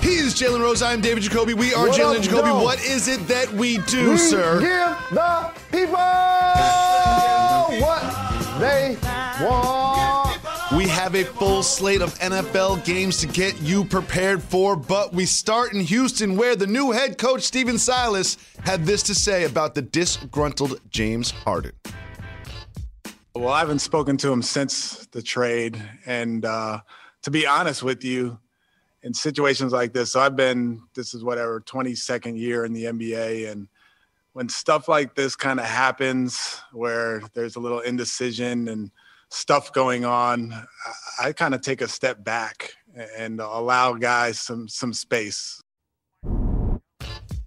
He's Jalen Rose. I'm David Jacoby. We are What Jalen up, Jacoby. dog? What is it that we do, We sir? give the people what they want. We have a full slate of NFL games to get you prepared for, but we start in Houston, where the new head coach, Stephen Silas, had this to say about the disgruntled James Harden. Well, I haven't spoken to him since the trade. And to be honest with you, in situations like this, so this is 22nd year in the NBA. And when stuff like this kind of happens, where there's a little indecision and stuff going on, I kind of take a step back and allow guys some space.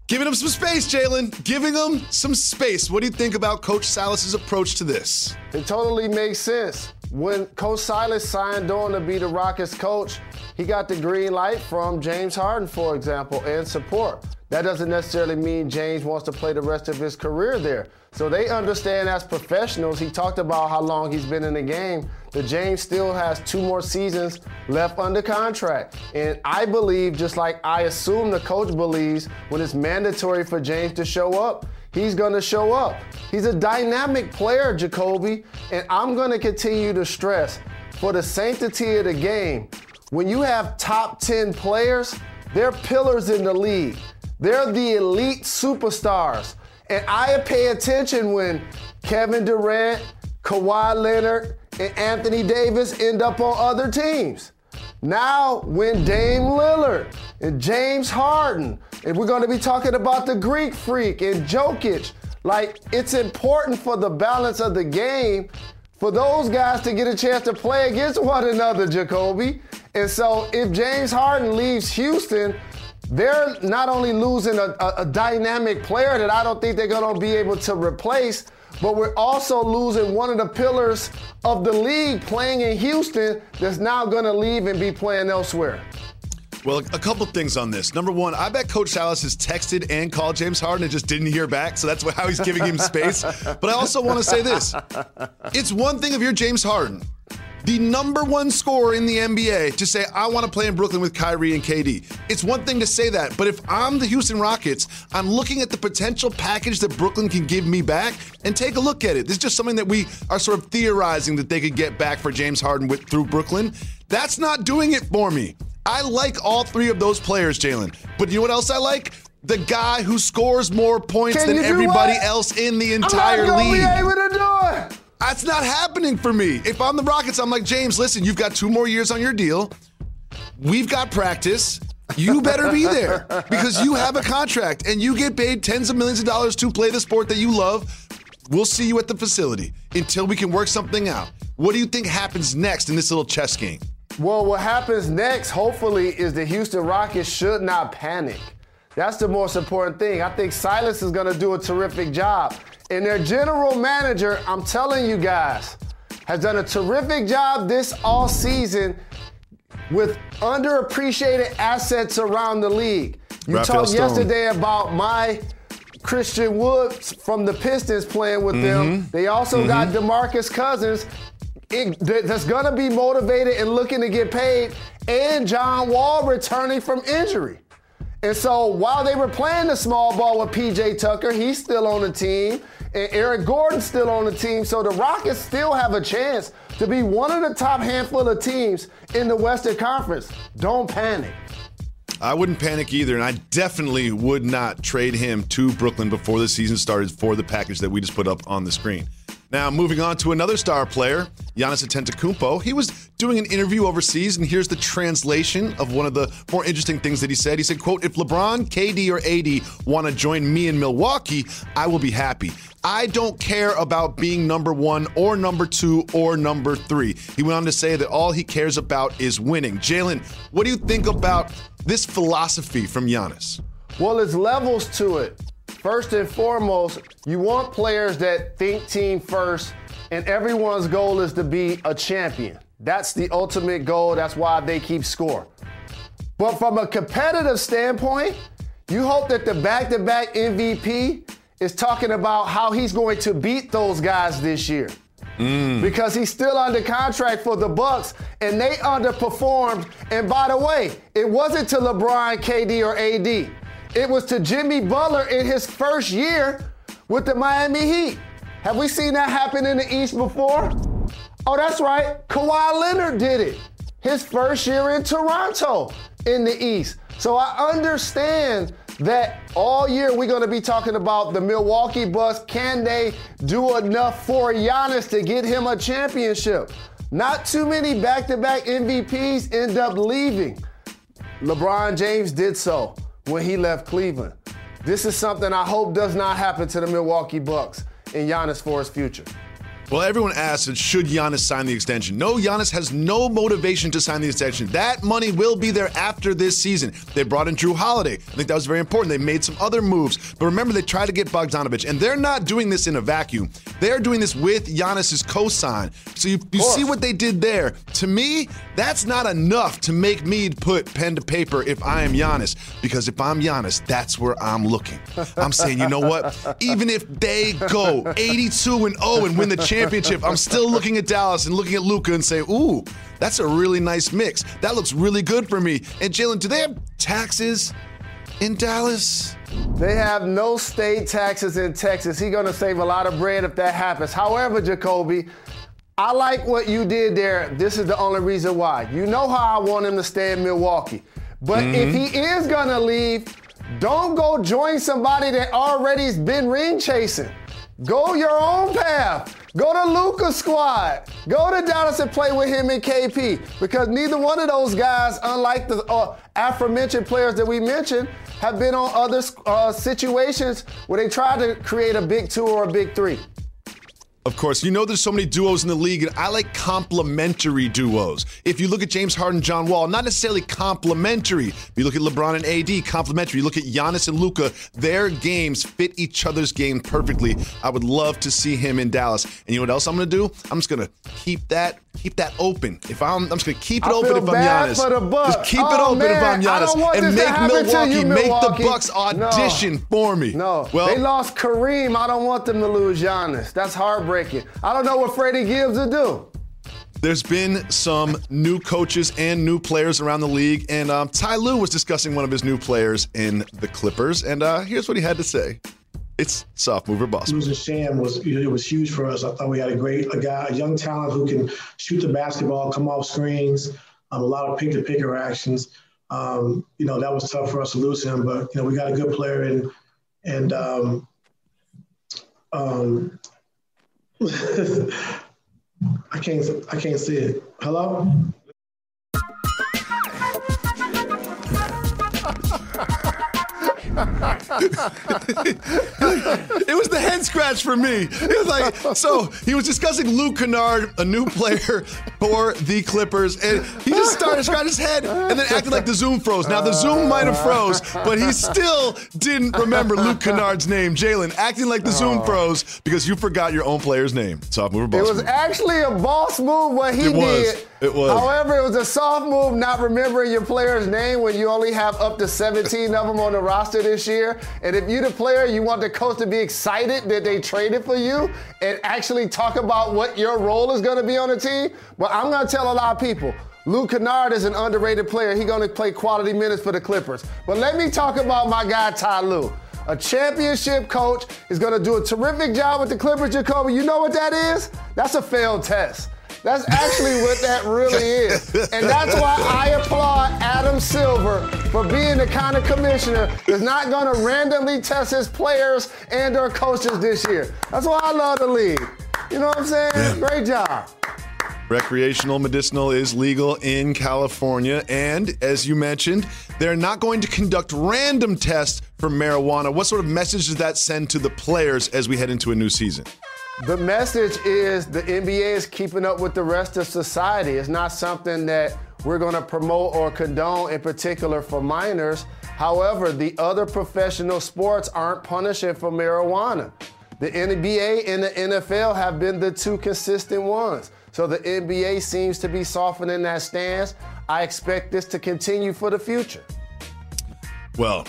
Giving him some space, Jalen. Giving him some space. What do you think about Coach Silas's approach to this? It totally makes sense. When Coach Silas signed on to be the Rockets coach, he got the green light from James Harden, for example, and support. That doesn't necessarily mean James wants to play the rest of his career there. So they understand as professionals. He talked about how long he's been in the game, that James still has 2 more seasons left under contract. And I believe, just like I assume the coach believes, when it's mandatory for James to show up, he's going to show up. He's a dynamic player, Jacoby, and I'm going to continue to stress, for the sanctity of the game, when you have top 10 players, they're pillars in the league. They're the elite superstars. And I pay attention when Kevin Durant, Kawhi Leonard, and Anthony Davis end up on other teams. Now, when Dame Lillard and James Harden, and we're going to be talking about the Greek Freak and Jokic, like, it's important for the balance of the game for those guys to get a chance to play against one another, Jacoby. And so if James Harden leaves Houston, they're not only losing a dynamic player that I don't think they're going to be able to replace, but we're also losing one of the pillars of the league playing in Houston that's now going to leave and be playing elsewhere. Well, a couple things on this. Number one, I bet Coach Silas has texted and called James Harden and just didn't hear back, so that's how he's giving him space. But I also want to say this. It's one thing if you're James Harden, the number one scorer in the NBA, to say, I want to play in Brooklyn with Kyrie and KD. It's one thing to say that, but if I'm the Houston Rockets, I'm looking at the potential package that Brooklyn can give me back, and take a look at it. This is just something that we are sort of theorizing that they could get back for James Harden through Brooklyn. That's not doing it for me. I like all 3 of those players, Jalen. But you know what else I like? The guy who scores more points than everybody else in the entire league. I'm not going to be able to do it. That's not happening for me. If I'm the Rockets, I'm like, James, listen, you've got 2 more years on your deal. We've got practice. You better be there because you have a contract and you get paid tens of millions of dollars to play the sport that you love. We'll see you at the facility until we can work something out. What do you think happens next in this little chess game? Well, what happens next, hopefully, is the Houston Rockets should not panic. That's the most important thing. I think Silas is going to do a terrific job. And their general manager, I'm telling you guys, has done a terrific job this all season with underappreciated assets around the league. You talked yesterday about my Christian Woods from the Pistons playing with them. They also got DeMarcus Cousins that's going to be motivated and looking to get paid, and John Wall returning from injury. And so while they were playing the small ball with P.J. Tucker, he's still on the team, and Eric Gordon's still on the team. So the Rockets still have a chance to be one of the top handful of teams in the Western Conference. Don't panic. I wouldn't panic either, and I definitely would not trade him to Brooklyn before the season started for the package that we just put up on the screen. Now, moving on to another star player, Giannis Antetokounmpo. He was doing an interview overseas, and here's the translation of one of the more interesting things that he said. He said, quote, "If LeBron, KD, or AD want to join me in Milwaukee, I will be happy. I don't care about being number 1 or number 2 or number 3. He went on to say that all he cares about is winning. Jalen, what do you think about this philosophy from Giannis? Well, there's levels to it. First and foremost, you want players that think team first, and everyone's goal is to be a champion. That's the ultimate goal. That's why they keep score. But from a competitive standpoint, you hope that the back-to-back MVP is talking about how he's going to beat those guys this year. because he's still under contract for the Bucks, and they underperformed. And by the way, it wasn't to LeBron, KD, or AD. It was to Jimmy Butler in his first year with the Miami Heat. Have we seen that happen in the East before? Oh, that's right. Kawhi Leonard did it his first year in Toronto in the East. So I understand that all year we're going to be talking about the Milwaukee Bucks. Can they do enough for Giannis to get him a championship? Not too many back-to-back MVPs end up leaving. LeBron James did so when he left Cleveland. This is something I hope does not happen to the Milwaukee Bucks and Giannis for his future. Well, everyone asked, should Giannis sign the extension? No, Giannis has no motivation to sign the extension. That money will be there after this season. They brought in Drew Holiday. I think that was very important. They made some other moves. But remember, they tried to get Bogdanovich. And they're not doing this in a vacuum. They're doing this with Giannis's cosign. So you see what they did there. To me, that's not enough to make me put pen to paper if I am Giannis. Because if I'm Giannis, that's where I'm looking. I'm saying, you know what? Even if they go 82-0 and win the championship, I'm still looking at Dallas and looking at Luka and say, ooh, that's a really nice mix. That looks really good for me. And Jalen, do they have taxes in Dallas? They have no state taxes in Texas. He's going to save a lot of bread if that happens. However, Jacoby, I like what you did there. This is the only reason why. You know how I want him to stay in Milwaukee. But if he is going to leave, don't go join somebody that already's been ring chasing. Go your own path. Go to Luka's squad. Go to Dallas and play with him and KP, because neither one of those guys, unlike the aforementioned players that we mentioned, have been on other situations where they try to create a big two or a big three. Of course, you know there's so many duos in the league, and I like complementary duos. If you look at James Harden, John Wall, not necessarily complementary. If you look at LeBron and AD, complementary. You look at Giannis and Luka, their games fit each other's game perfectly. I would love to see him in Dallas. And you know what else I'm going to do? I'm just going to keep that open. I'm just going to keep it open if I'm Giannis. Just keep it open if I'm Giannis, and make Milwaukee, make the Bucks audition for me. No, well, they lost Kareem. I don't want them to lose Giannis. That's heartbreaking. I don't know what Freddie Gibbs will do. There's been some new coaches and new players around the league, and Ty Lue was discussing one of his new players in the Clippers, and here's what he had to say. It's soft mover boss. Losing Sham was huge for us. I thought we had a young talent who can shoot the basketball, come off screens, a lot of pick-to-pick interactions. That was tough for us to lose him, but we got a good player and I can't see it. Hello? It was the head scratch for me. It was like, so he was discussing Luke Kennard, a new player for the Clippers, and he just started to scratch his head and then acted like the Zoom froze. Now, the Zoom might have froze, but he still didn't remember Luke Kennard's name. Jalen, acting like the Zoom froze because you forgot your own player's name. Soft mover boss. It was actually a boss move what he did. It was. However, it was a soft move not remembering your player's name when you only have up to 17 of them on the roster this year. And if you're the player, you want the coach to be excited that they traded for you and actually talk about what your role is going to be on the team. But I'm going to tell a lot of people, Luke Kennard is an underrated player. He's going to play quality minutes for the Clippers. But let me talk about my guy, Ty Lue. A championship coach is going to do a terrific job with the Clippers, Jacoby. You know what that is? That's a failed test. That's actually what that really is. And that's why I applaud Adam Silver for being the kind of commissioner that's not going to randomly test his players and their coaches this year. That's why I love the league. You know what I'm saying? Yeah. Great job. Recreational medicinal is legal in California. And as you mentioned, they're not going to conduct random tests for marijuana. What sort of message does that send to the players as we head into a new season? The message is the NBA is keeping up with the rest of society. It's not something that we're going to promote or condone, in particular for minors. However, the other professional sports aren't punishing for marijuana. The NBA and the NFL have been the two consistent ones. So the NBA seems to be softening that stance. I expect this to continue for the future. Well,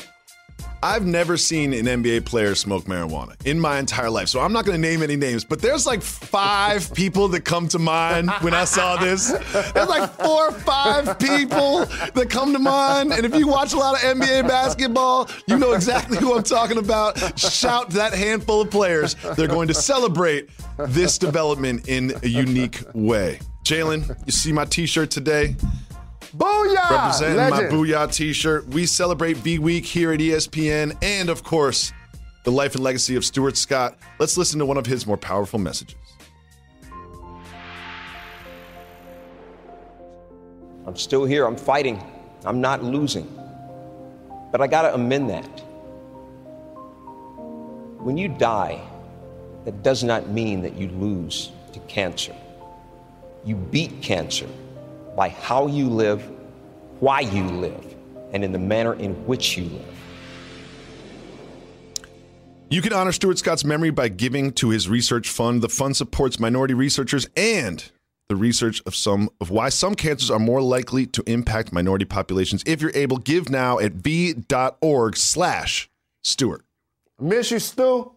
I've never seen an NBA player smoke marijuana in my entire life, so I'm not going to name any names, but there's like 5 people that come to mind when I saw this. There's like 4 or 5 people that come to mind, and if you watch a lot of NBA basketball, you know exactly who I'm talking about. Shout to that handful of players. They're going to celebrate this development in a unique way. Jalen, you see my t-shirt today? Booyah! Representing Legend. my Booyah t-shirt. We celebrate B-Week here at ESPN and, of course, the life and legacy of Stuart Scott. Let's listen to one of his more powerful messages. I'm still here. I'm fighting. I'm not losing. But I got to amend that. When you die, that does not mean that you lose to cancer. You beat cancer by how you live, why you live, and in the manner in which you live. You can honor Stuart Scott's memory by giving to his research fund. The fund supports minority researchers and the research of why some cancers are more likely to impact minority populations. If you're able, give now at v.org/Stuart. Miss you, Stu.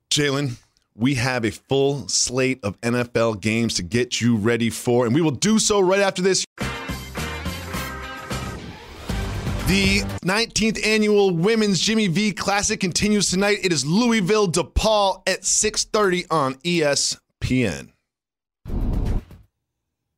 Jalen, we have a full slate of NFL games to get you ready for, and we will do so right after this. The 19th annual Women's Jimmy V Classic continues tonight. It is Louisville DePaul at 6:30 on ESPN.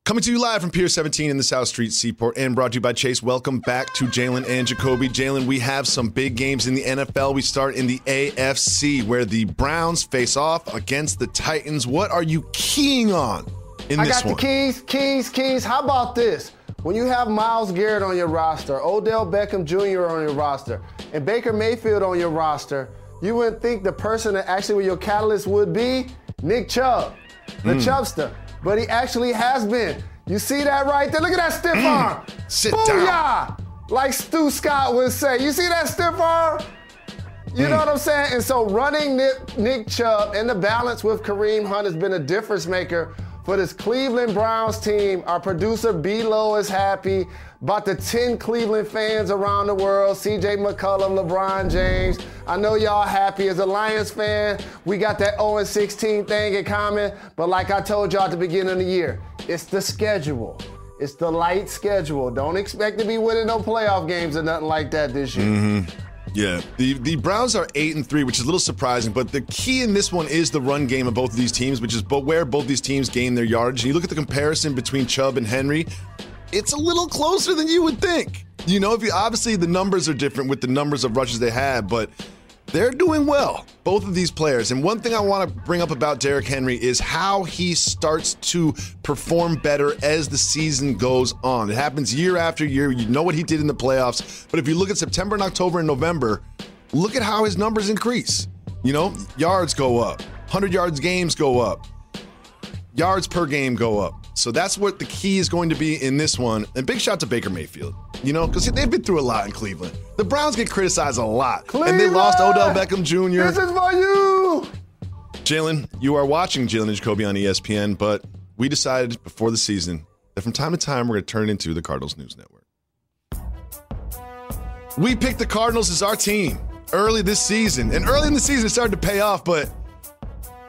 Coming to you live from Pier 17 in the South Street Seaport and brought to you by Chase. Welcome back to Jalen and Jacoby. Jalen, we have some big games in the NFL. We start in the AFC where the Browns face off against the Titans. What are you keying on in this one? I got the keys. How about this? When you have Myles Garrett on your roster, Odell Beckham Jr. on your roster, and Baker Mayfield on your roster, you wouldn't think the person that actually where your catalyst would be Nick Chubb, the Chubster. But he actually has been. You see that right there? Look at that stiff arm. Sit Booyah! down. Like Stu Scott would say. You see that stiff arm? You know what I'm saying? And so running Nick Chubb and the balance with Kareem Hunt has been a difference maker for this Cleveland Browns team. Our producer, B-Lo, is happy. About the 10 Cleveland fans around the world, CJ McCollum, LeBron James. I know y'all happy. As a Lions fan, we got that 0-16 thing in common. But like I told y'all at the beginning of the year, it's the schedule. It's the light schedule. Don't expect to be winning no playoff games or nothing like that this year. Yeah, the Browns are 8-3, which is a little surprising, but the key in this one is the run game of both of these teams, which is where both these teams gain their yardage. And you look at the comparison between Chubb and Henry, it's a little closer than you would think. You know, obviously the numbers are different with the numbers of rushes they had, but they're doing well, both of these players. And one thing I want to bring up about Derrick Henry is how he starts to perform better as the season goes on. It happens year after year. You know what he did in the playoffs. But if you look at September and October and November, look at how his numbers increase. You know, yards go up, 100 yards games go up, yards per game go up. So that's what the key is going to be in this one. And big shout to Baker Mayfield, you know, because they've been through a lot in Cleveland. The Browns get criticized a lot. Cleveland! And they lost Odell Beckham Jr. This is for you! Jalen, you are watching Jalen and Jacoby on ESPN, but we decided before the season that from time to time we're going to turn it into the Cardinals News Network. We picked the Cardinals as our team early this season. And early in the season it started to pay off, but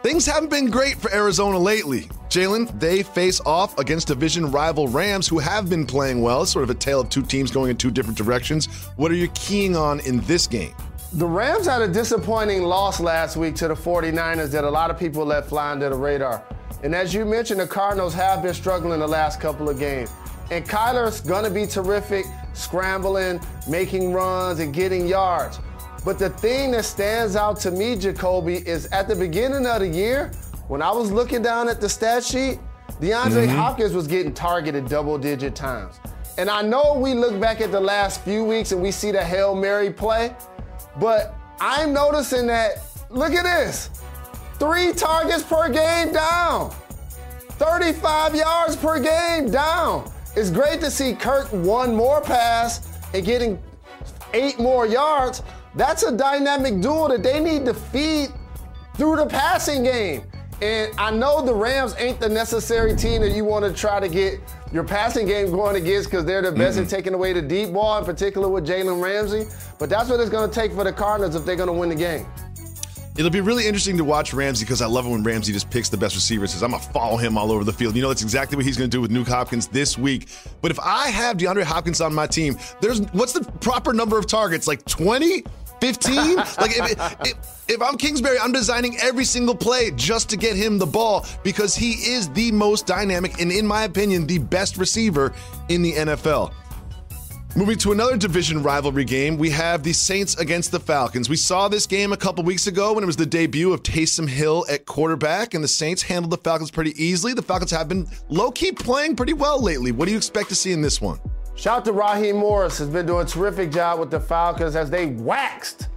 things haven't been great for Arizona lately. Jalen, they face off against division rival Rams, who have been playing well. It's sort of a tale of two teams going in two different directions. What are you keying on in this game? The Rams had a disappointing loss last week to the 49ers that a lot of people let fly under the radar. And as you mentioned, the Cardinals have been struggling the last couple of games. And Kyler's going to be terrific, scrambling, making runs, and getting yards. But the thing that stands out to me, Jacoby, is at the beginning of the year, when I was looking down at the stat sheet, DeAndre Hopkins was getting targeted double-digit times. And I know we look back at the last few weeks and we see the Hail Mary play, but I'm noticing that, look at this, 3 targets per game down, 35 yards per game down. It's great to see Kirk 1 more pass and getting 8 more yards. That's a dynamic duel that they need to feed through the passing game. And I know the Rams ain't the necessary team that you want to try to get your passing game going against because they're the best at taking away the deep ball, in particular with Jalen Ramsey. But that's what it's going to take for the Cardinals if they're going to win the game. It'll be really interesting to watch Ramsey because I love it when Ramsey just picks the best receivers. Says, I'm going to follow him all over the field. You know, that's exactly what he's going to do with Nuke Hopkins this week. But if I have DeAndre Hopkins on my team, what's the proper number of targets? Like 20? 15? Like if I'm Kingsbury, I'm designing every single play just to get him the ball because he is the most dynamic and, in my opinion, the best receiver in the NFL. Moving to another division rivalry game, we have the Saints against the Falcons. We saw this game a couple weeks ago when it was the debut of Taysom Hill at quarterback, and the Saints handled the Falcons pretty easily. The Falcons have been low-key playing pretty well lately. What do you expect to see in this one? Shout out to Raheem Morris, has been doing a terrific job with the Falcons as they waxed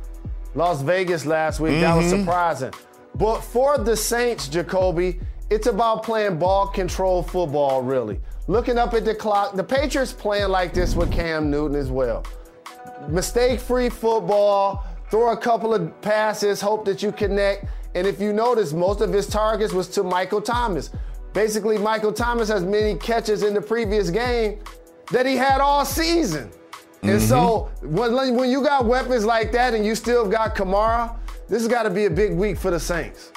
Las Vegas last week. That was surprising. But for the Saints, Jacoby, it's about playing ball control football, really. Looking up at the clock, the Patriots playing like this with Cam Newton as well. Mistake-free football, throw a couple of passes, hope that you connect. And if you notice, most of his targets was to Michael Thomas. Basically, Michael Thomas has many catches in the previous game that he had all season. And so when you got weapons like that and you still got Kamara, this has got to be a big week for the Saints.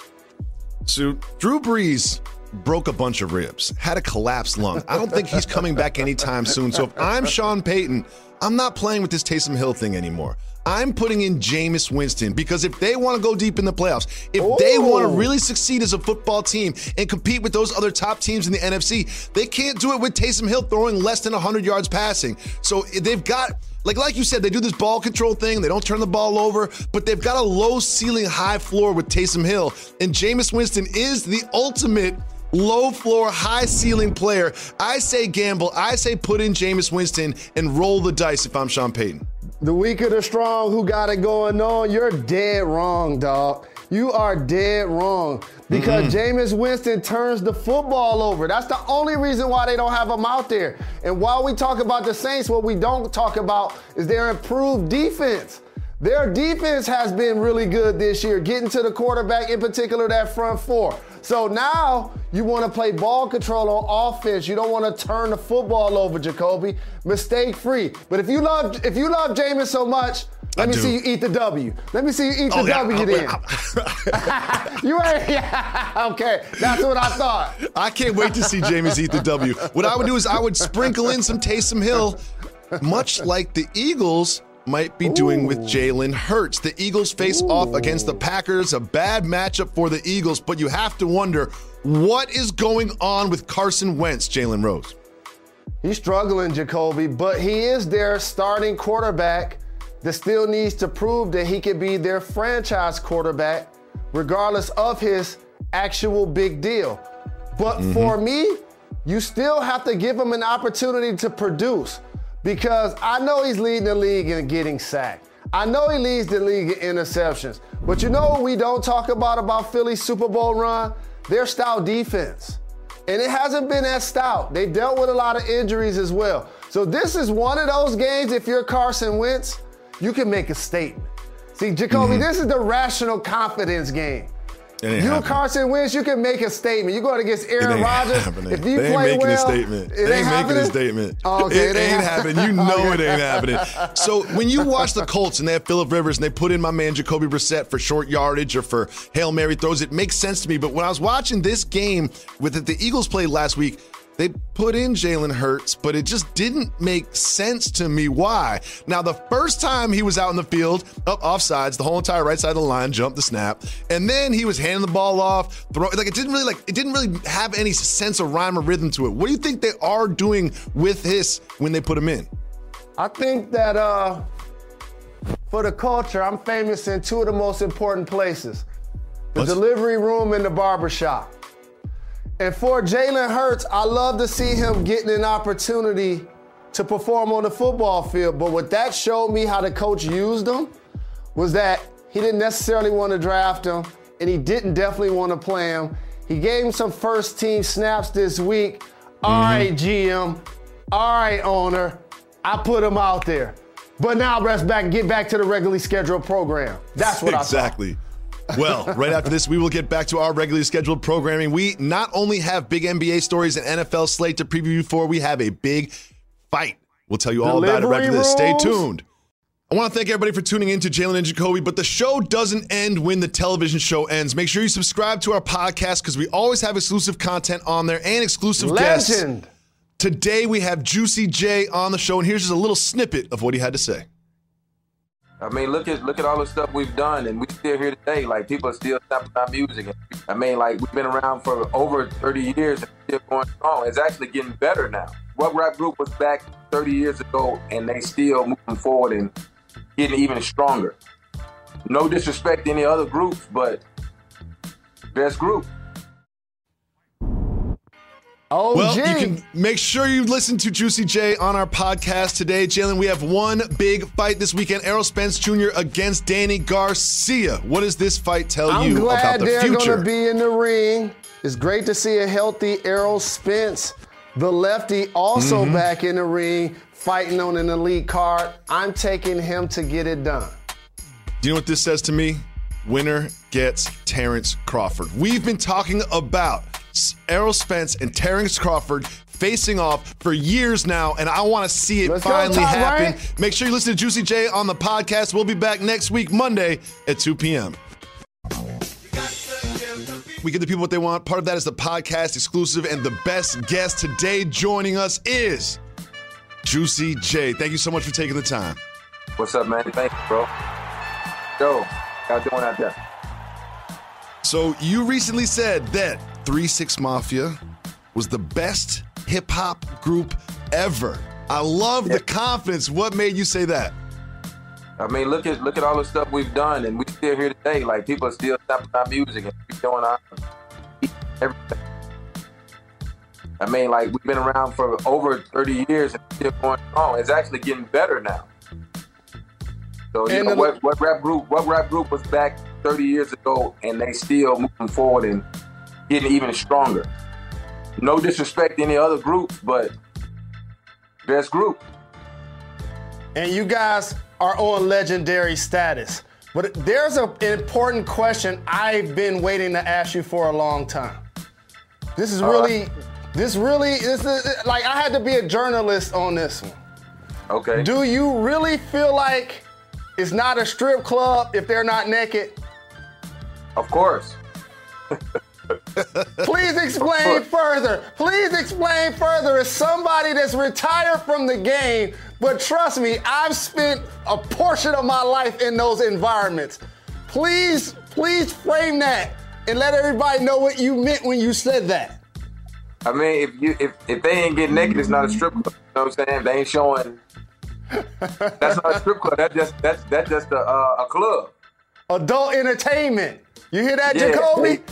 So Drew Brees broke a bunch of ribs, had a collapsed lung. I don't think he's coming back anytime soon. So if I'm Sean Payton, I'm not playing with this Taysom Hill thing anymore. I'm putting in Jameis Winston because if they want to go deep in the playoffs, if they want to really succeed as a football team and compete with those other top teams in the NFC, they can't do it with Taysom Hill throwing less than 100 yards passing. So they've got, like you said, they do this ball control thing. They don't turn the ball over, but they've got a low ceiling, high floor with Taysom Hill. And Jameis Winston is the ultimate low floor, high ceiling player. I say gamble. I say put in Jameis Winston and roll the dice if I'm Sean Payton. The weak of the strong who got it going on, you're dead wrong, dog. You are dead wrong because Jameis Winston turns the football over. That's the only reason why they don't have him out there. And while we talk about the Saints, what we don't talk about is their improved defense. Their defense has been really good this year, getting to the quarterback, in particular that front four. So now you want to play ball control on offense. You don't want to turn the football over, Jacoby. Mistake-free. But if you love Jameis so much, let me see you eat the W. Let me see you eat the W then. You ain't, yeah, okay. That's what I thought. I can't wait to see Jameis eat the W. What I would do is I would sprinkle in some Taysom Hill, much like the Eagles might be doing with Jalen Hurts. The Eagles face off against the Packers, a bad matchup for the Eagles, but you have to wonder, what is going on with Carson Wentz, Jalen Rose? He's struggling, Jacoby, but he is their starting quarterback that still needs to prove that he can be their franchise quarterback, regardless of his actual big deal. But for me, you still have to give him an opportunity to produce. Because I know he's leading the league in getting sacked. I know he leads the league in interceptions. But you know what we don't talk about Philly's Super Bowl run? Their stout defense. And it hasn't been as stout. They dealt with a lot of injuries as well. So this is one of those games, if you're Carson Wentz, you can make a statement. See, Jacoby, this is the rational confidence game. You Carson Wentz, you can make a statement. You going against Aaron Rodgers. If you play well, they ain't making a statement. Okay, it ain't happening. You know it ain't happening. So when you watch the Colts and they have Phillip Rivers and they put in my man Jacoby Brissett for short yardage or for Hail Mary throws, it makes sense to me. But when I was watching this game with the Eagles played last week, they put in Jalen Hurts, but it just didn't make sense to me why. Now, the first time he was out in the field, offsides, the whole entire right side of the line, jumped the snap, and then he was handing the ball off, it didn't really have any sense of rhyme or rhythm to it. What do you think they are doing with this when they put him in? I think that for the culture, I'm famous in two of the most important places: the delivery room and the barbershop. And for Jalen Hurts, I love to see him getting an opportunity to perform on the football field. But what that showed me how the coach used him was that he didn't necessarily want to draft him, and he didn't definitely want to play him. He gave him some first-team snaps this week. All right, GM. All right, owner. I put him out there. But now rest back and get back to the regularly scheduled program. That's what I thought. Exactly. Well, right after this, we will get back to our regularly scheduled programming. We not only have big NBA stories and NFL slate to preview for, we have a big fight. We'll tell you all about it right after this. Stay tuned. I want to thank everybody for tuning in to Jalen and Jacoby, but the show doesn't end when the television show ends. Make sure you subscribe to our podcast because we always have exclusive content on there and exclusive guests. Today we have Juicy J on the show, and here's just a little snippet of what he had to say. I mean, look at all the stuff we've done, and we're still here today. Like, people are still stopping our music. I mean, like, we've been around for over 30 years and still going strong. It's actually getting better now. What rap group was back 30 years ago, and they still moving forward and getting even stronger. No disrespect to any other groups, but best group. Well, you can make sure you listen to Juicy J on our podcast today. Jalen, we have one big fight this weekend. Errol Spence Jr. against Danny Garcia. What does this fight tell you about the future? I'm glad they're going to be in the ring. It's great to see a healthy Errol Spence, the lefty, also back in the ring, fighting on an elite card. I'm taking him to get it done. Do you know what this says to me? Winner gets Terrence Crawford. We've been talking about Errol Spence and Terrence Crawford facing off for years now, and I want to see it finally happen. Right? Make sure you listen to Juicy J on the podcast. We'll be back next week, Monday at 2 p.m. We give the people what they want. Part of that is the podcast exclusive, and the best guest today joining us is Juicy J. Thank you so much for taking the time. What's up, man? Thank you, bro. Yo, how you doing out there? So you recently said that 3-6 Mafia was the best hip-hop group ever. I love the confidence. What made you say that? I mean, look at all the stuff we've done, and we're still here today. Like, people are still stopping our music and doing our everything. I mean, like, we've been around for over 30 years and still going strong. It's actually getting better now. So, you know, what rap group was back 30 years ago, and they still moving forward and getting even stronger. No disrespect to any other groups, but best group. And you guys are on legendary status. But there's an important question I've been waiting to ask you for a long time. This is like, I had to be a journalist on this one. Okay. Do you really feel like it's not a strip club if they're not naked? Of course. Please explain further. Please explain further. As somebody that's retired from the game, but trust me, I've spent a portion of my life in those environments. Please frame that and let everybody know what you meant when you said that. I mean, if they ain't getting naked, it's not a strip club. You know what I'm saying? They ain't showing. That's not a strip club. That's just a club. Adult entertainment. You hear that, Jacoby?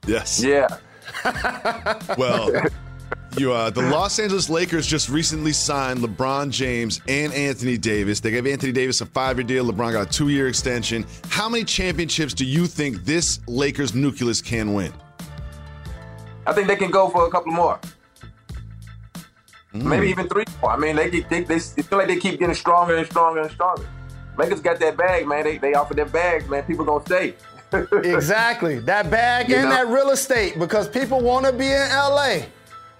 Yes. Yeah. Well, the Los Angeles Lakers just recently signed LeBron James and Anthony Davis. They gave Anthony Davis a 5-year deal. LeBron got a 2-year extension. How many championships do you think this Lakers nucleus can win? I think they can go for a couple more. Maybe even 3 more. I mean, they feel like they keep getting stronger and stronger and stronger. Lakers got that bag, man. They offer their bags, man. People gonna stay. Exactly. That bag and that real estate, because people want to be in L.A.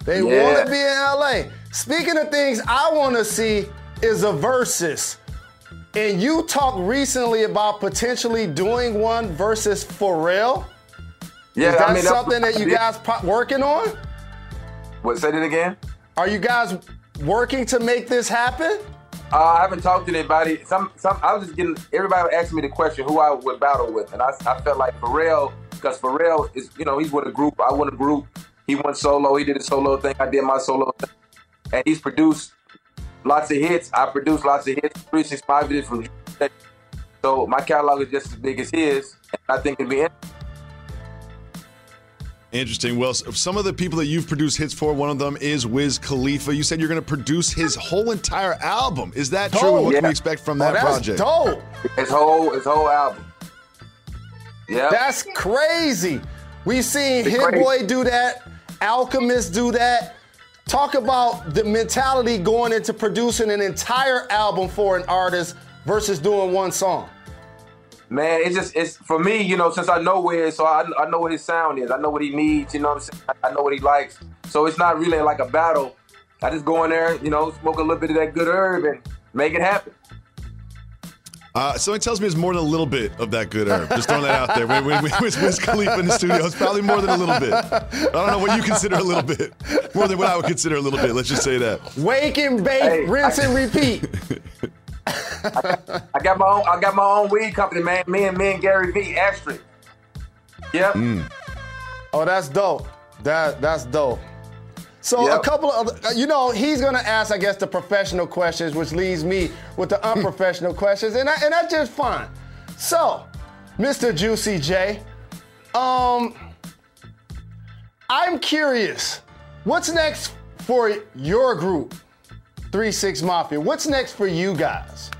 They want to be in L.A. Speaking of things I want to see is a versus. And you talked recently about potentially doing one versus Pharrell. Yeah, is that something that you guys working on? What, say that again? Are you guys working to make this happen? I haven't talked to anybody. I was just getting, everybody asking me the question who I would battle with. And I felt like Pharrell, because Pharrell is, he's with a group. I want a group. He went solo. He did a solo thing. I did my solo thing. And he's produced lots of hits. I produced lots of hits. 3-6 Mafia from. So my catalog is just as big as his. And I think it'd be interesting. Well, some of the people that you've produced hits for, one of them is Wiz Khalifa. You said you're going to produce his whole entire album. Is that true? And what can we expect from that project? Dope. His whole album. Yeah. That's crazy. We've seen Hit Boy do that, Alchemist do that. Talk about the mentality going into producing an entire album for an artist versus doing one song. Man, it's for me, you know, since I know Wiz, so I know what his sound is. I know what he needs, you know what I'm saying? I know what he likes. So it's not really like a battle. I just go in there, you know, smoke a little bit of that good herb and make it happen. Something tells me it's more than a little bit of that good herb. Just throwing that out there. When Wiz Khalifa in the studio, it's probably more than a little bit. I don't know what you consider a little bit. More than what I would consider a little bit. Let's just say that. Wake and bake, rinse and repeat. I got my own weed company, man. Me and Gary V. Asterisk. Yep. Oh, that's dope. That's dope. So a couple of other, you know, he's gonna ask, I guess, the professional questions, which leaves me with the unprofessional questions, and that's just fine. So, Mr. Juicy J, I'm curious, what's next for your group, 3-6 Mafia? What's next for you guys?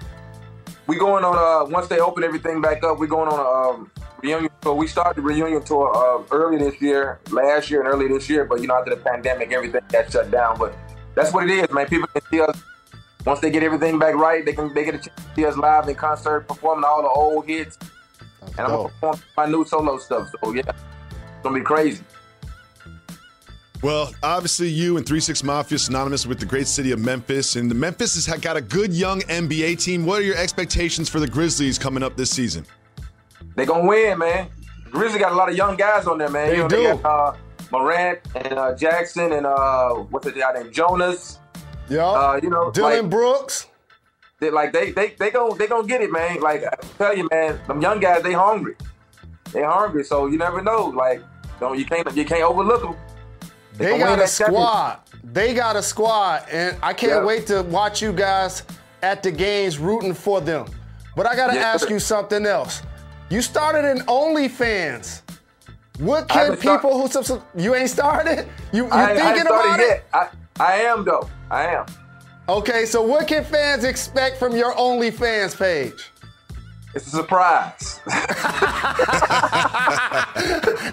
We going on once they open everything back up, we going on a reunion tour. We started the reunion tour early this year, last year and early this year, but you know, after the pandemic, everything got shut down. But that's what it is, man. People can see us once they get everything back right. They get a chance to see us live in concert, performing all the old hits, and I'm gonna perform my new solo stuff. So yeah, it's gonna be crazy. Well, obviously you and 3-6 Mafia synonymous with the great city of Memphis, and the Memphis has got a good young NBA team. What are your expectations for the Grizzlies coming up this season? They gonna win, man. Grizzlies got a lot of young guys on there, man. They do. They got Morant and Jackson and what's the guy named Jonas. Yeah. You know, Dylan Brooks. They gonna get it, man. Like I tell you, man, them young guys, they hungry. They hungry, so you never know. Like, you can't overlook them. They got a squad. They got a squad, and I can't wait to watch you guys at the games rooting for them. But I gotta ask you something else. You started an OnlyFans. What can people who you ain't started? You thinking about it? I am though. I am. Okay, so what can fans expect from your OnlyFans page? It's a surprise.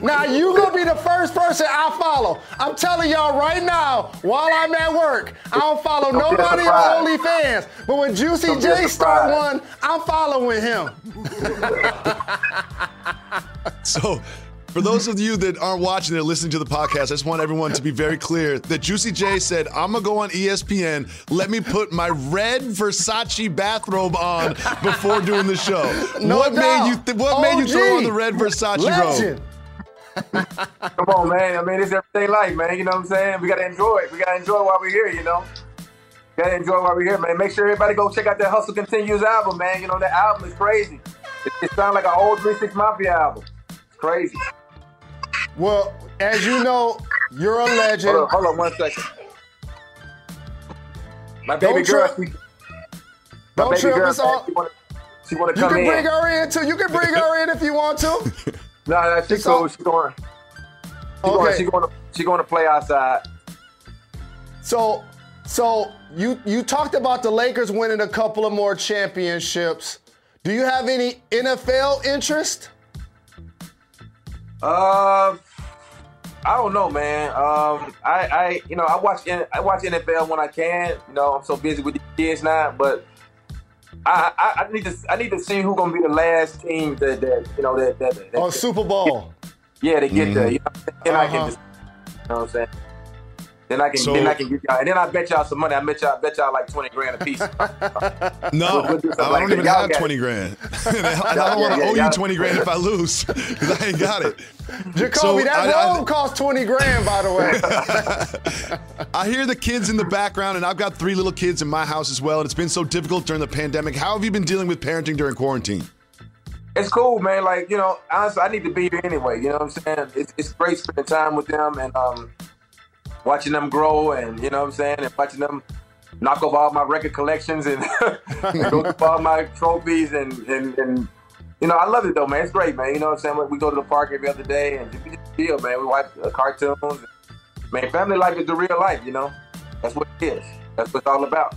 Now you gonna be the first person I follow. I'm telling y'all right now, while I'm at work, I don't follow nobody on OnlyFans. But when Juicy J start one, I'm following him. So, for those of you that aren't watching or listening to the podcast, I just want everyone to be very clear that Juicy J said, I'm going to go on ESPN. Let me put my red Versace bathrobe on before doing the show. What made you throw on the red Versace robe? Come on, man. I mean, it's everyday life, man. You know what I'm saying? We got to enjoy it. We got to enjoy while we're here, you know? Got to enjoy while we're here, man. Make sure everybody go check out that Hustle Continues album, man. You know, that album is crazy. It sounds like an old 3-6 Mafia album. It's crazy. Well, as you know, you're a legend. Hold on 1 second. My baby girl, don't trip. It's all. She want to come in. You can bring her in too. You can bring her in if you want to. No, she's cool. She's going. She's going to play outside. So you talked about the Lakers winning a couple of more championships. Do you have any NFL interest? I don't know, man. I watch NFL when I can. You know, I'm so busy with the kids now, but I need to see who's gonna be the last team that Super Bowl. Yeah, they get there. You know, then I can just, you know what I'm saying. Then I can get y'all, and then I bet y'all some money. I bet y'all like 20 grand a piece. No, I don't even have 20 grand. I don't want to owe you 20 grand if I lose, because I ain't got it. Jacoby, that robe cost 20 grand, by the way. I hear the kids in the background, and I've got 3 little kids in my house as well, and it's been so difficult during the pandemic. How have you been dealing with parenting during quarantine? It's cool, man. Like, you know, honestly, I need to be here anyway. You know what I'm saying? It's great spending time with them and watching them grow, and you know what I'm saying, and watching them knock off all my record collections and go through all my trophies and you know, I love it though, man. It's great, man. You know what I'm saying? We go to the park every other day and we just chill, man. We watch cartoons. Man, family life is the real life, you know? That's what it is. That's what it's all about.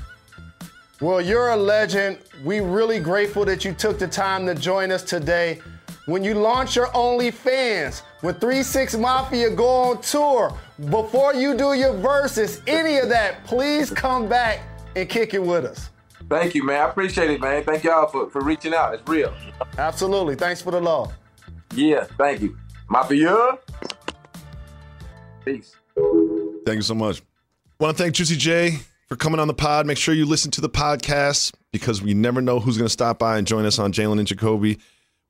Well, you're a legend. We're really grateful that you took the time to join us today. When you launch your OnlyFans, when 3-6 Mafia go on tour, before you do your verses, any of that, please come back and kick it with us. Thank you, man. I appreciate it, man. Thank y'all for reaching out. It's real. Absolutely. Thanks for the love. Yeah, thank you. Mafia. Peace. Thank you so much. Want to thank Juicy J for coming on the pod. Make sure you listen to the podcast because we never know who's going to stop by and join us on Jalen and Jacoby.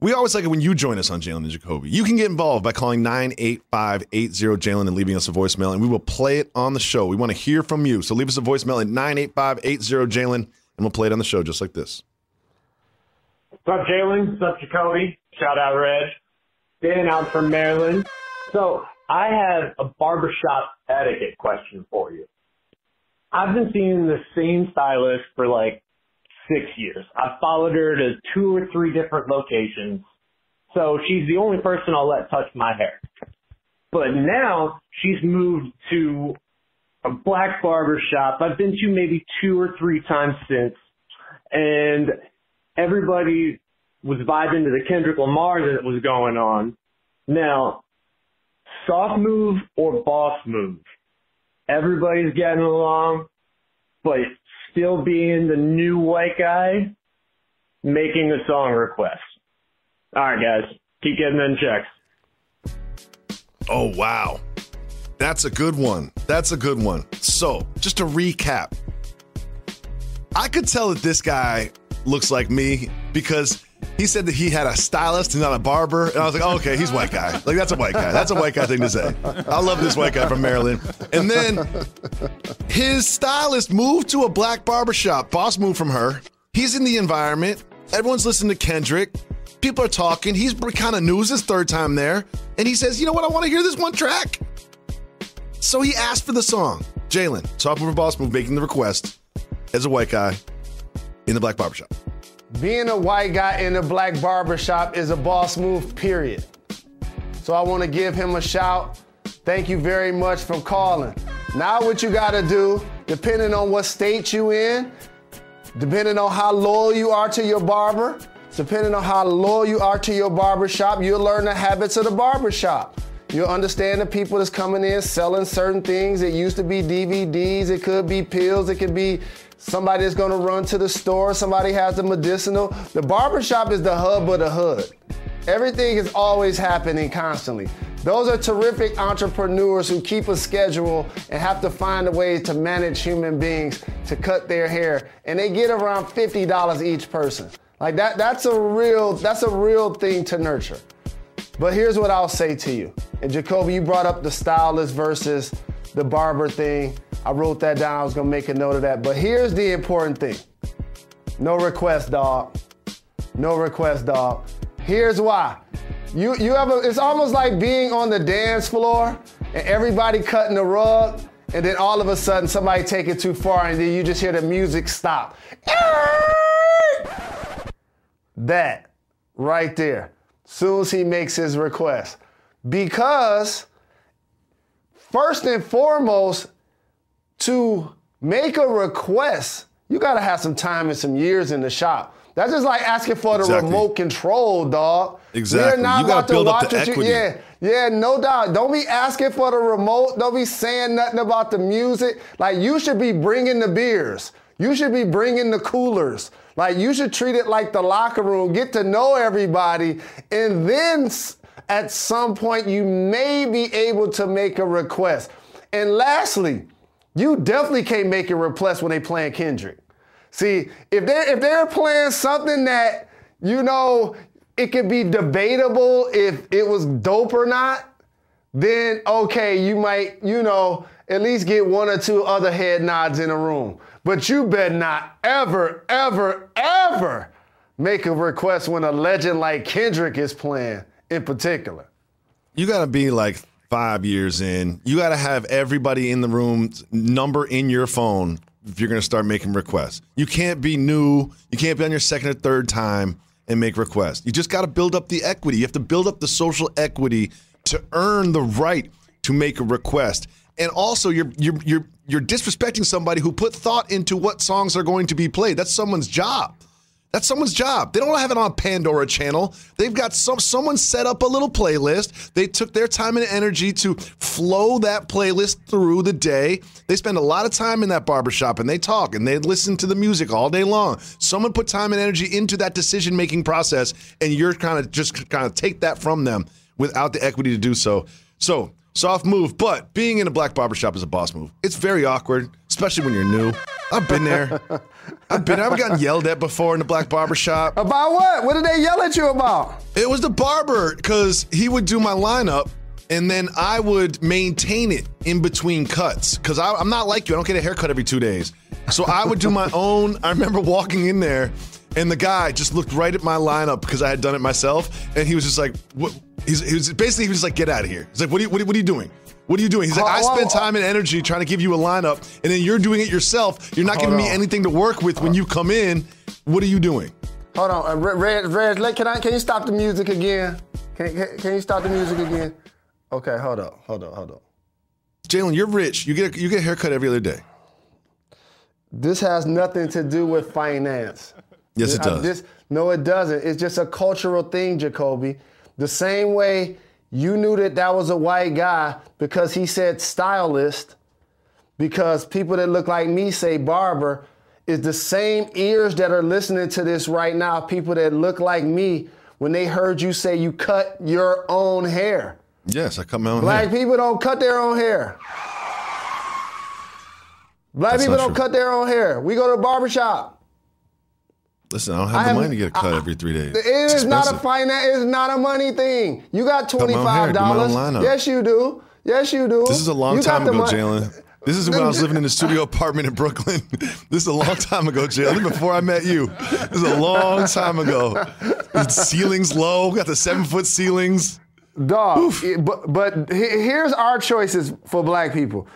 We always like it when you join us on Jalen and Jacoby. You can get involved by calling 985-80-JALEN and leaving us a voicemail, and we will play it on the show. We want to hear from you. So leave us a voicemail at 985-80-JALEN, and we'll play it on the show just like this. What's up, Jalen? What's up, Jacoby? Shout out, Reg. Dan out from Maryland. So I have a barbershop etiquette question for you. I've been seeing the same stylist for like 6 years. I've followed her to 2 or 3 different locations. So she's the only person I'll let touch my hair. But now she's moved to a black barbershop I've been to maybe 2 or 3 times since. And everybody was vibing to the Kendrick Lamar that was going on. Now, soft move or boss move? Everybody's getting along, but still being the new white guy making a song request. All right, guys, keep getting them checks. Oh, wow. That's a good one. That's a good one. So, just to recap, I could tell that this guy looks like me because he said that he had a stylist and not a barber. And I was like, oh, okay, he's white guy. Like, that's a white guy. That's a white guy thing to say. I love this white guy from Maryland. And then his stylist moved to a black barbershop. Boss moved from her. He's in the environment. Everyone's listening to Kendrick. People are talking. He's kind of new. It's his 3rd time there. And he says, you know what? I want to hear this one track. So he asked for the song. Jalen, soft move or boss move, making the request as a white guy in the black barbershop. Being a white guy in a black barbershop is a boss move, period. So I want to give him a shout. Thank you very much for calling. Now what you got to do, depending on what state you in, depending on how loyal you are to your barber, depending on how loyal you are to your barbershop, you'll learn the habits of the barbershop. You'll understand the people that's coming in selling certain things. It used to be DVDs. It could be pills. It could be somebody that's going to run to the store. Somebody has the medicinal. The barbershop is the hub of the hood. Everything is always happening constantly. Those are terrific entrepreneurs who keep a schedule and have to find a way to manage human beings to cut their hair. And they get around $50 each person. Like that's a real thing to nurture. But here's what I'll say to you. And Jacoby, you brought up the stylist versus the barber thing. I wrote that down. I was going to make a note of that. But here's the important thing. No request, dog. No request, dog. Here's why. It's almost like being on the dance floor and everybody cutting the rug, and then all of a sudden somebody take it too far and then you just hear the music stop. That right there. Soon as he makes his request. Because first and foremost, to make a request, you gotta have some time and some years in the shop. That's just like asking for the remote control, dog. Exactly. We're not you gotta build up the equity. Yeah, no doubt. Don't be asking for the remote. Don't be saying nothing about the music. Like, you should be bringing the beers. You should be bringing the coolers. Like, you should treat it like the locker room. Get to know everybody. And then at some point, you may be able to make a request. And lastly, you definitely can't make a request when they playing Kendrick. See, if they're playing something that, you know, it could be debatable if it was dope or not, then okay, you might, you know, at least get 1 or 2 other head nods in a room. But you better not ever, ever, ever make a request when a legend like Kendrick is playing in particular. You got to be like 5 years in. You got to have everybody in the room's number in your phone if you're going to start making requests. You can't be new. You can't be on your 2nd or 3rd time and make requests. You just got to build up the equity. You have to build up the social equity to earn the right to make a request. And also, you're disrespecting somebody who put thought into what songs are going to be played. That's someone's job. That's someone's job. They don't have it on Pandora channel. They've got someone set up a little playlist. They took their time and energy to flow that playlist through the day. They spend a lot of time in that barbershop, and they talk, and they listen to the music all day long. Someone put time and energy into that decision-making process, and you're kind of take that from them without the equity to do so. So, soft move, but being in a black barbershop is a boss move. It's very awkward, especially when you're new. I've been there. I've gotten yelled at before in the black barbershop. About what? What did they yell at you about? It was the barber, because he would do my lineup, and then I would maintain it in between cuts, because I'm not like you. I don't get a haircut every 2 days. So I would do my own. I remember walking in there, and the guy just looked right at my lineup because I had done it myself, and he was just like, "What?" He was just like, "Get out of here." He's like, "What are you doing? What are you doing?" He's like, "I spend time and energy trying to give you a lineup, and then you're doing it yourself. You're not giving me anything to work with when you come in. What are you doing?" Hold on, Reg, can you stop the music again? Can you stop the music again? Okay, hold on. Jalen, you're rich. You get a haircut every other day. This has nothing to do with finance. Yes, it does. No, it doesn't. It's just a cultural thing, Jacoby. The same way you knew that was a white guy because he said stylist, because people that look like me say barber, is the same ears that are listening to this right now, people that look like me, when they heard you say you cut your own hair. Yes, I cut my own hair. Black people don't cut their own hair. Black people don't cut their own hair. We go to the barbershop. Listen, I don't have the money to get a cut every 3 days. It is not a finance. It's not a money thing. You got $25. Yes, you do. Yes, you do. This is a long time ago, Jalen. This is when I was living in a studio apartment in Brooklyn. This is a long time ago, Jalen, before I met you. This is a long time ago. The ceiling's low. We got the 7-foot ceilings. Dog. But here's our choices for black people.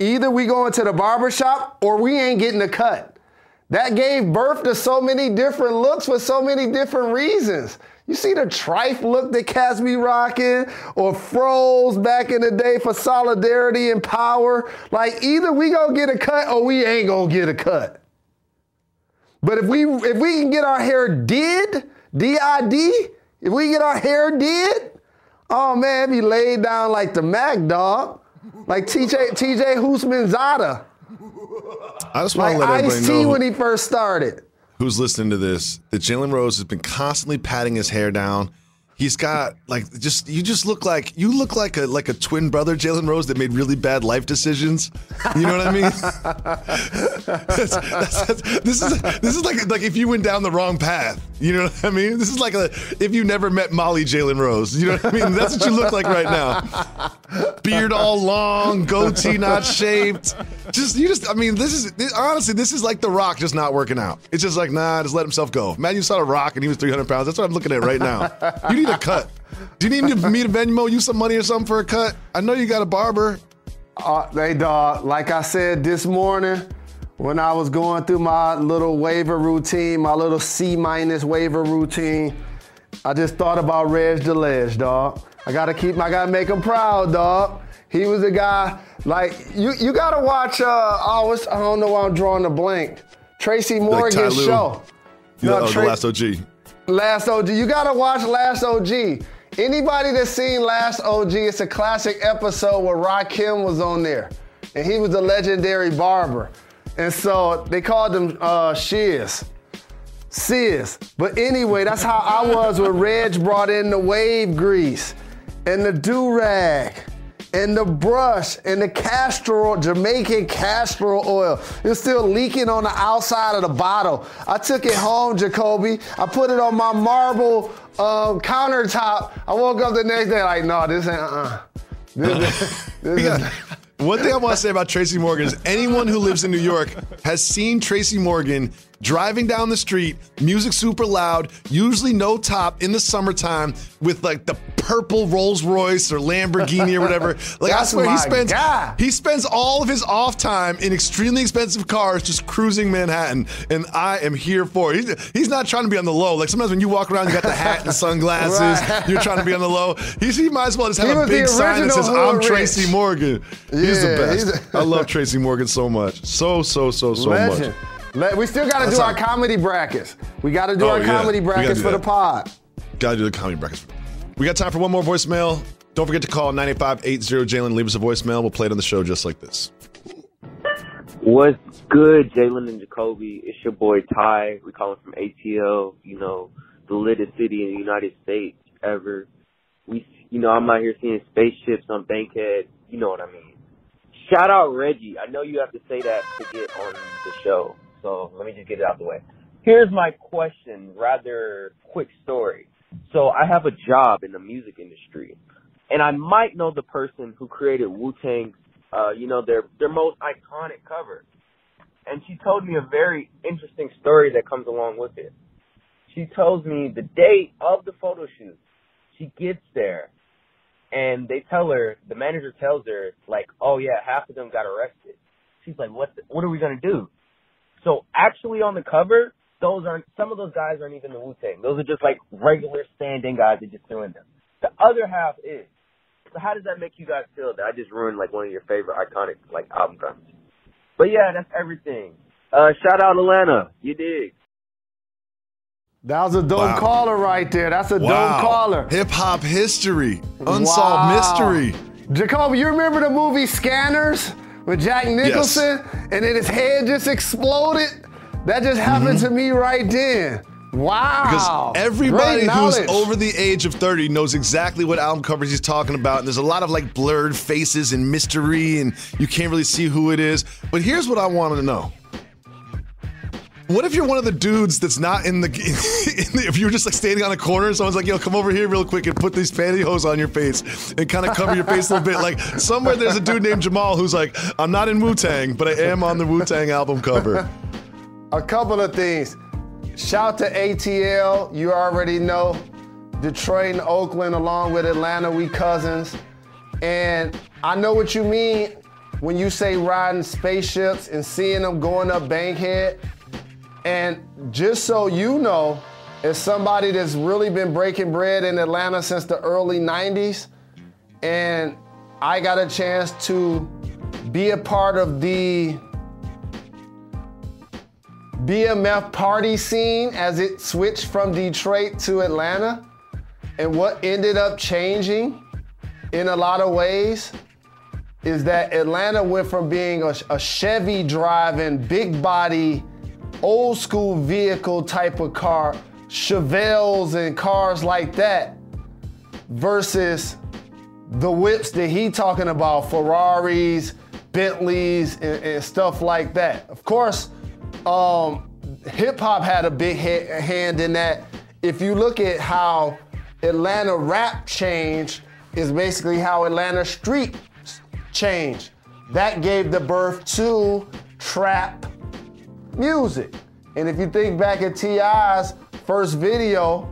Either we go into the barbershop or we ain't getting a cut. That gave birth to so many different looks for so many different reasons. You see the trife look that cats be rocking, or froze back in the day for solidarity and power. Like, either we gonna get a cut or we ain't gonna get a cut. But if we can get our hair did, D-I-D, if we get our hair did, oh man, it be laid down like the Mac dog, like TJ Husmanzada. I just want to let everybody Ice-T know when he first started. Who's listening to this, that Jalen Rose has been constantly patting his hair down. He's got you look like a twin brother, Jalen Rose, that made really bad life decisions. You know what I mean? This is like if you went down the wrong path. You know what I mean? This is like if you never met Molly Jalen Rose. You know what I mean? That's what you look like right now. Beard all long, goatee not shaved. Honestly, this is like The Rock just not working out. It's just like, nah, just let himself go. Imagine you saw The Rock and he was 300 pounds. That's what I'm looking at right now. You need a cut. Do you need me to Venmo you some money or something for a cut? I know you got a barber. Hey, dog, like I said this morning, when I was going through my little waiver routine, my little C- waiver routine, I just thought about Reg DeLege, dog. I gotta make him proud, dog. He was a guy, like, you gotta watch, I don't know why I'm drawing a blank. Tracy Morgan's show. The Last OG. Last OG. You gotta watch Last OG. Anybody that's seen Last OG, it's a classic episode where Rakim was on there. And he was the legendary barber. And so they called him Sis. But anyway, that's how I was when Reg brought in the wave grease and the do-rag and the brush and the Jamaican castor oil. It was still leaking on the outside of the bottle. I took it home, Jacoby. I put it on my marble countertop. I woke up the next day like, no, this ain't, One thing I want to say about Tracy Morgan is anyone who lives in New York has seen Tracy Morgan driving down the street, music super loud, usually no top in the summertime with like the purple Rolls Royce or Lamborghini or whatever. Like I swear he spends all of his off time in extremely expensive cars just cruising Manhattan, and I am here for it. He's not trying to be on the low. Like sometimes when you walk around, you got the hat and sunglasses, right. You're trying to be on the low. He might as well just have a big sign that says, I'm Tracy Morgan. He's the best. I love Tracy Morgan so much. So much. We still got to do our comedy brackets. We got to do our comedy brackets for the pod. Got to do the comedy brackets. We got time for one more voicemail. Don't forget to call 985-80-JALEN. Leave us a voicemail. We'll play it on the show just like this. What's good, Jalen and Jacoby? It's your boy Ty. We call him from ATL, you know, the littest city in the United States ever. I'm out here seeing spaceships on Bankhead. You know what I mean. Shout out Reggie. I know you have to say that to get on the show, so let me just get it out the way. Here's my question, rather quick story. So I have a job in the music industry, and I might know the person who created Wu-Tang's, their most iconic cover. And she told me a very interesting story that comes along with it. She tells me the day of the photo shoot, she gets there, and the manager tells her, like, oh yeah, half of them got arrested. She's like, what are we going to do? So actually on the cover, some of those guys aren't even the Wu-Tang. Those are just like regular stand-in guys that just doing them. The other half is. So how does that make you guys feel that I just ruined like one of your favorite iconic like album covers? But yeah, that's everything. Shout out Atlanta. You dig? That was a dope caller right there. That's a dope caller. Hip-hop history. Unsolved mystery. Jacoby, you remember the movie Scanners with Jack Nicholson? Yes. And then his head just exploded? That just happened to me right then. Wow. Because everybody who's over the age of 30 knows exactly what album covers he's talking about. And there's a lot of like blurred faces and mystery, and you can't really see who it is. But here's what I wanted to know. What if you're one of the dudes that's not in the if you're just like standing on a corner and someone's like, yo, come over here real quick and put these pantyhose on your face and kind of cover your face a little bit. Like somewhere there's a dude named Jamal who's like, I'm not in Wu-Tang, but I am on the Wu-Tang album cover. A couple of things. Shout to ATL, you already know. Detroit and Oakland along with Atlanta, we cousins. And I know what you mean when you say riding spaceships and seeing them going up Bankhead. And just so you know, as somebody that's really been breaking bread in Atlanta since the early 90s, and I got a chance to be a part of the BMF party scene as it switched from Detroit to Atlanta, and what ended up changing in a lot of ways is that Atlanta went from being a Chevy driving, big body, old school vehicle type of car, Chevelles and cars like that, versus the whips that he talking about, Ferraris, Bentleys, and stuff like that. Of course, hip hop had a big hand in that. If you look at how Atlanta rap changed, is basically how Atlanta street changed. That gave the birth to trap music. And if you think back at T.I.'s first video,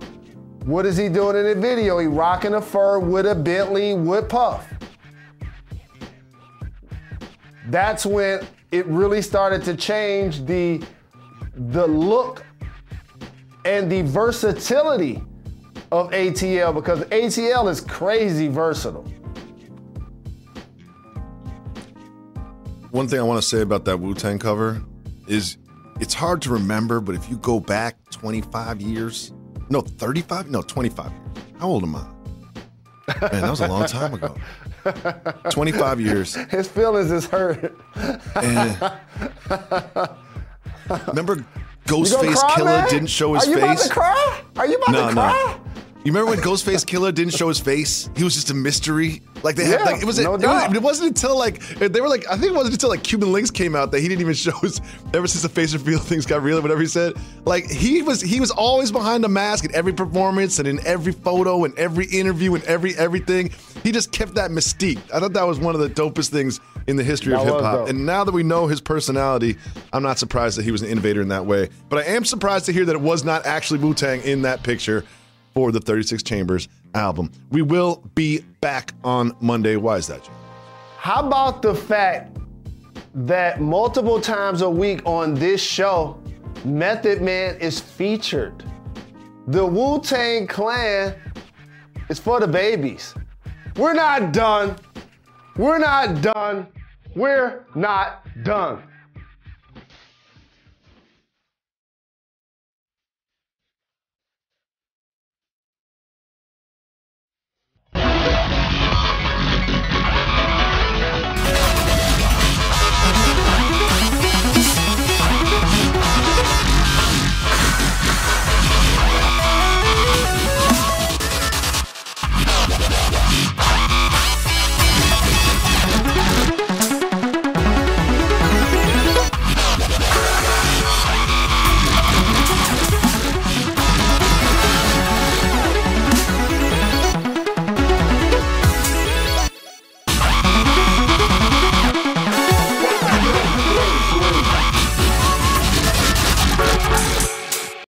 what is he doing in the video? He rocking a fur with a Bentley with Puff. That's when it really started to change the look and the versatility of ATL, because ATL is crazy versatile. One thing I want to say about that Wu-Tang cover is it's hard to remember, but if you go back 25 years, no, 35, no, 25 years. How old am I? Man, that was a long time ago. 25 years. His feelings is hurt. And remember Ghostface Killer didn't show his face? Are you about to cry? Are you about to cry? You remember when Ghostface Killer didn't show his face? He was just a mystery. Like they had, like it wasn't until like they were like, I think it wasn't until like Cuban Links came out that he didn't even show his. Ever since the face reveal things got real, or whatever he said, like he was always behind a mask in every performance and in every photo and every interview and everything. He just kept that mystique. I thought that was one of the dopest things in the history of hip hop. And now that we know his personality, I'm not surprised that he was an innovator in that way. But I am surprised to hear that it was not actually Wu-Tang in that picture for the 36 Chambers album. We will be back on Monday. Why is that, Jim? How about the fact that multiple times a week on this show, Method Man is featured? The Wu-Tang Clan is for the babies. We're not done. We're not done. We're not done.